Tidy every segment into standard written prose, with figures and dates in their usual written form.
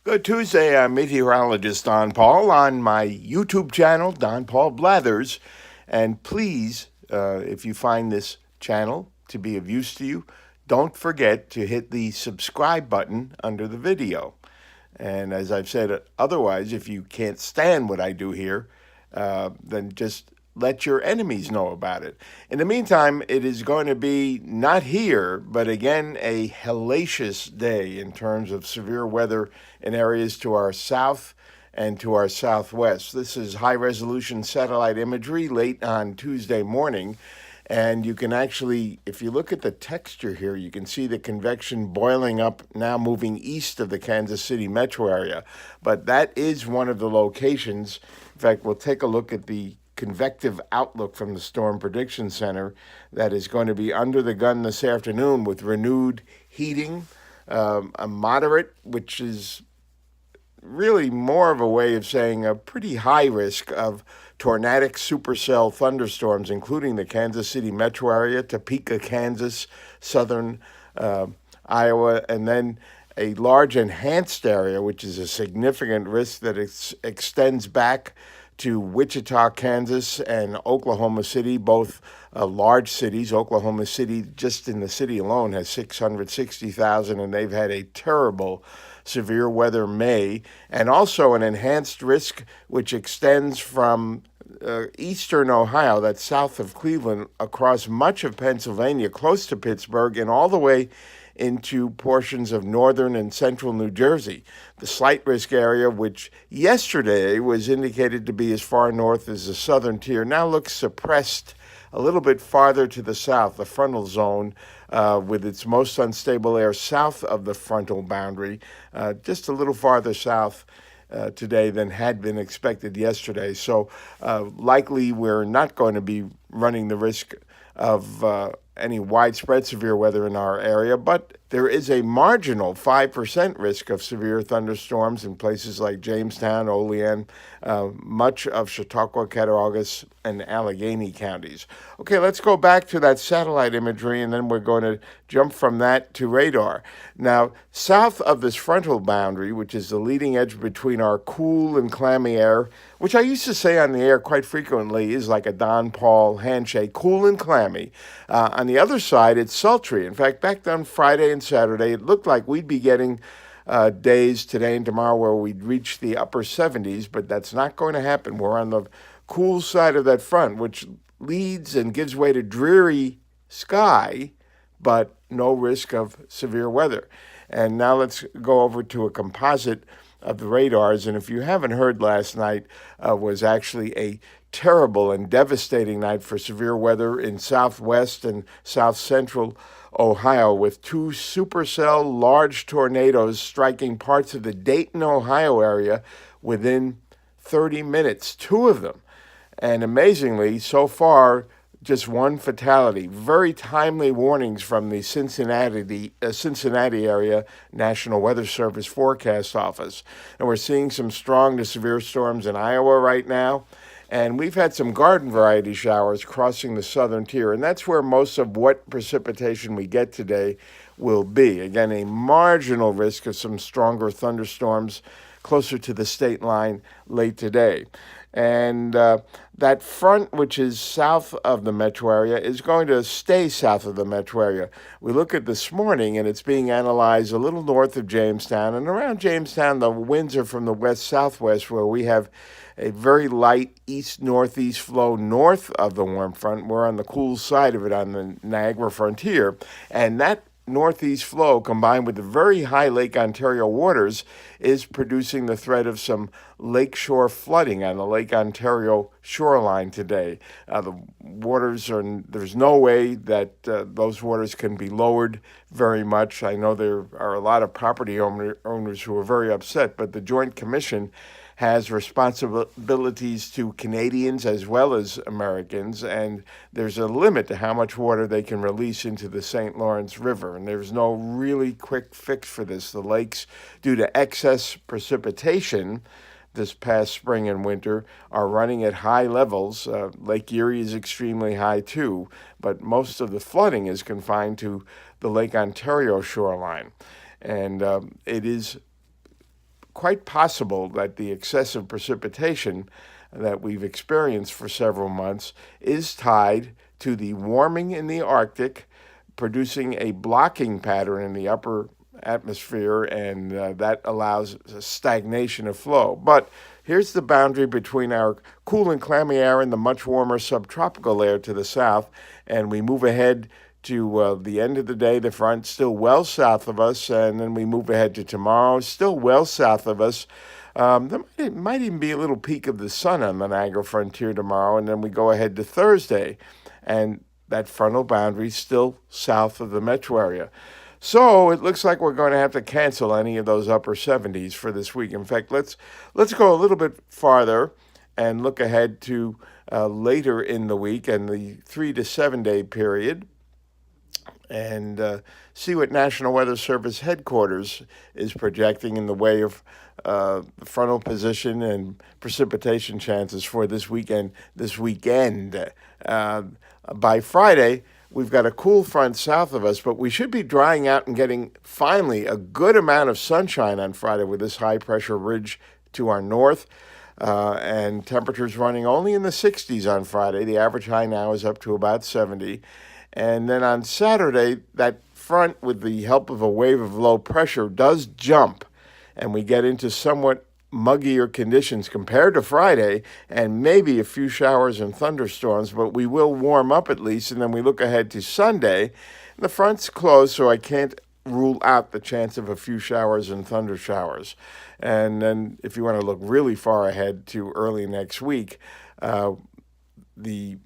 Good Tuesday. I'm meteorologist Don Paul on my YouTube channel, Don Paul Blathers. And please, if you find this channel to be of use to you, don't forget to hit the subscribe button under the video. And as I've said, otherwise, if you can't stand what I do here, then just let your enemies know about it. In the meantime, it is going to be not here, but again, a hellacious day in terms of severe weather in areas to our south and to our southwest. This is high resolution satellite imagery late on Tuesday morning. And you can actually, if you look at the texture here, you can see the convection boiling up now moving east of the Kansas City metro area. But that is one of the locations. In fact, we'll take a look at the convective outlook from the Storm Prediction Center that is going to be under the gun this afternoon with renewed heating, a moderate, which is really more of a way of saying a pretty high risk of tornadic supercell thunderstorms, including the Kansas City metro area, Topeka, Kansas, southern Iowa, and then a large enhanced area, which is a significant risk that extends back to Wichita, Kansas, and Oklahoma City, both large cities. Oklahoma City, just in the city alone, has 660,000, and they've had a terrible severe weather May, and also an enhanced risk which extends from eastern Ohio, that's south of Cleveland, across much of Pennsylvania, close to Pittsburgh, and all the way into portions of northern and central New Jersey. The slight risk area, which yesterday was indicated to be as far north as the southern tier, now looks suppressed a little bit farther to the south, the frontal zone, with its most unstable air south of the frontal boundary, just a little farther south today than had been expected yesterday. So likely we're not going to be running the risk of any widespread severe weather in our area, but there is a marginal 5% risk of severe thunderstorms in places like Jamestown, Olean, much of Chautauqua, Cattaraugus, and Allegheny counties. Okay, let's go back to that satellite imagery, and then we're going to jump from that to radar. Now, south of this frontal boundary, which is the leading edge between our cool and clammy air, which I used to say on the air quite frequently is like a Don Paul handshake, cool and clammy. On the other side, it's sultry. In fact, back on Friday and Saturday, it looked like we'd be getting days today and tomorrow where we'd reach the upper 70s, but that's not going to happen. We're on the cool side of that front, which leads and gives way to dreary sky, but no risk of severe weather. And now let's go over to a composite of the radars. And if you haven't heard, last night was actually a terrible and devastating night for severe weather in southwest and south central Ohio, with two supercell large tornadoes striking parts of the Dayton, Ohio area within 30 minutes, two of them. And amazingly, so far, just one fatality. Very timely warnings from the Cincinnati area National Weather Service Forecast Office. And we're seeing some strong to severe storms in Iowa right now. And we've had some garden variety showers crossing the southern tier, and that's where most of what precipitation we get today will be. Again, a marginal risk of some stronger thunderstorms closer to the state line late today. And that front, which is south of the metro area, is going to stay south of the metro area. We look at this morning, and it's being analyzed a little north of Jamestown. And around Jamestown, the winds are from the west-southwest, where we have a very light east-northeast flow north of the warm front. We're on the cool side of it on the Niagara frontier. And that northeast flow, combined with the very high Lake Ontario waters, is producing the threat of some lakeshore flooding on the Lake Ontario shoreline today. The waters there's no way that those waters can be lowered very much. I know there are a lot of property owners who are very upset, but the Joint Commission has responsibilities to Canadians as well as Americans, and there's a limit to how much water they can release into the St. Lawrence River, and there's no really quick fix for this. The lakes, due to excess precipitation this past spring and winter, are running at high levels. Lake Erie is extremely high too, but most of the flooding is confined to the Lake Ontario shoreline, and it is quite possible that the excessive precipitation that we've experienced for several months is tied to the warming in the Arctic, producing a blocking pattern in the upper atmosphere, and that allows stagnation of flow. But here's the boundary between our cool and clammy air and the much warmer subtropical air to the south, and we move ahead to the end of the day. The front still well south of us, and then we move ahead to tomorrow, still well south of us. There might even be a little peak of the sun on the Niagara frontier tomorrow, and then we go ahead to Thursday, and that frontal boundary still south of the metro area. So it looks like we're going to have to cancel any of those upper 70s for this week. In fact, let's go a little bit farther and look ahead to later in the week and the 3 to 7 day period, and see what National Weather Service headquarters is projecting in the way of frontal position and precipitation chances for this weekend. By Friday, we've got a cool front south of us, but we should be drying out and getting finally a good amount of sunshine on Friday with this high pressure ridge to our north. And temperatures running only in the 60s on Friday. The average high now is up to about 70. And then on Saturday, that front, with the help of a wave of low pressure, does jump, and we get into somewhat muggier conditions compared to Friday, and maybe a few showers and thunderstorms, but we will warm up at least. And then we look ahead to Sunday. The front's closed, so I can't rule out the chance of a few showers and thunder showers. And then if you want to look really far ahead to early next week, the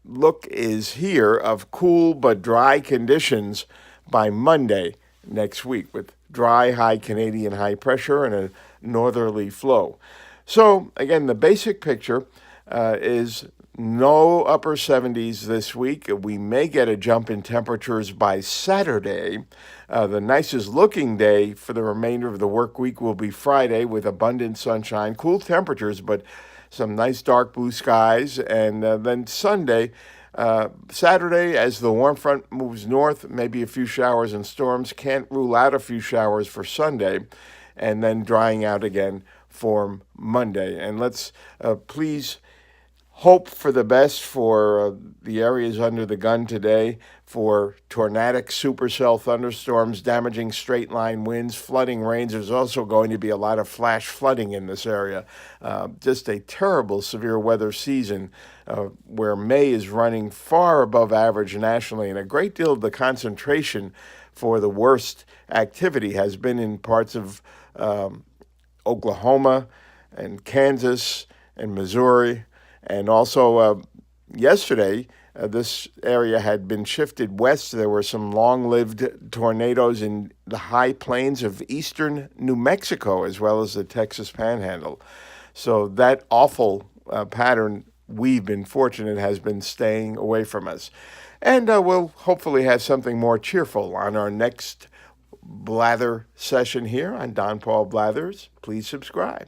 look is here of cool but dry conditions by Monday next week, with dry high Canadian high pressure and a northerly flow. So again, the basic picture is no upper 70s this week. We may get a jump in temperatures by Saturday. The nicest looking day for the remainder of the work week will be Friday, with abundant sunshine, cool temperatures, but some nice dark blue skies. And then Saturday, as the warm front moves north, maybe a few showers and storms. Can't rule out a few showers for Sunday, and then drying out again for Monday. And let's please hope for the best for the areas under the gun today, for tornadic supercell thunderstorms, damaging straight line winds, flooding rains. There's also going to be a lot of flash flooding in this area. Just a terrible severe weather season where May is running far above average nationally, and a great deal of the concentration for the worst activity has been in parts of Oklahoma and Kansas and Missouri. And also yesterday, this area had been shifted west. There were some long-lived tornadoes in the high plains of eastern New Mexico, as well as the Texas Panhandle. So that awful pattern, we've been fortunate, has been staying away from us. And we'll hopefully have something more cheerful on our next Blather session here on Don Paul Blathers. Please subscribe.